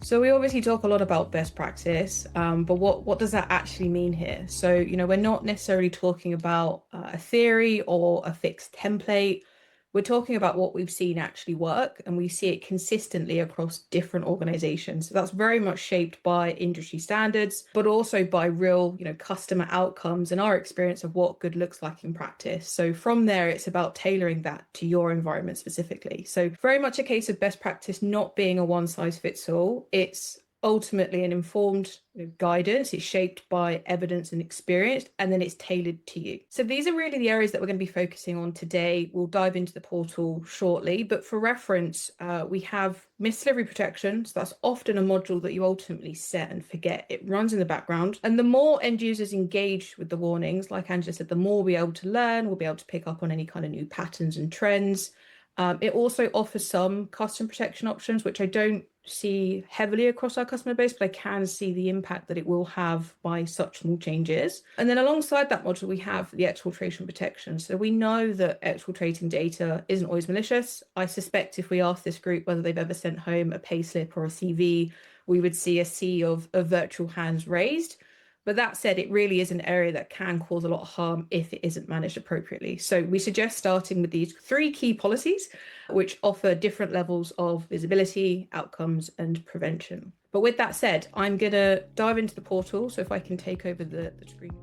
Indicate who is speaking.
Speaker 1: So we obviously talk a lot about best practice, but what does that actually mean here? So, we're not necessarily talking about a theory or a fixed template. We're talking about what we've seen actually work, and we see it consistently across different organizations. So that's very much shaped by industry standards, but also by real, customer outcomes and our experience of what good looks like in practice. So from there, it's about tailoring that to your environment specifically. So very much a case of best practice not being a one size fits all. It's ultimately an informed guidance. It's shaped by evidence and experience, and then it's tailored to you. So these are really the areas that we're going to be focusing on today. We'll dive into the portal shortly, but for reference, we have misdelivery protection. So that's often a module that you ultimately set and forget. It runs in the background, and the more end users engage with the warnings, like Angela said, the more we'll be able to learn. We'll be able to pick up on any kind of new patterns and trends. It also offers some custom protection options, which I don't see heavily across our customer base, but I can see the impact that it will have by such small changes. And then alongside that module, we have the exfiltration protection. So we know that exfiltrating data isn't always malicious. I suspect if we ask this group whether they've ever sent home a payslip or a CV, we would see a sea of virtual hands raised. But that said, it really is an area that can cause a lot of harm if it isn't managed appropriately. So we suggest starting with these 3 key policies, which offer different levels of visibility, outcomes, and prevention. But with that said, I'm going to dive into the portal. So if I can take over the screen.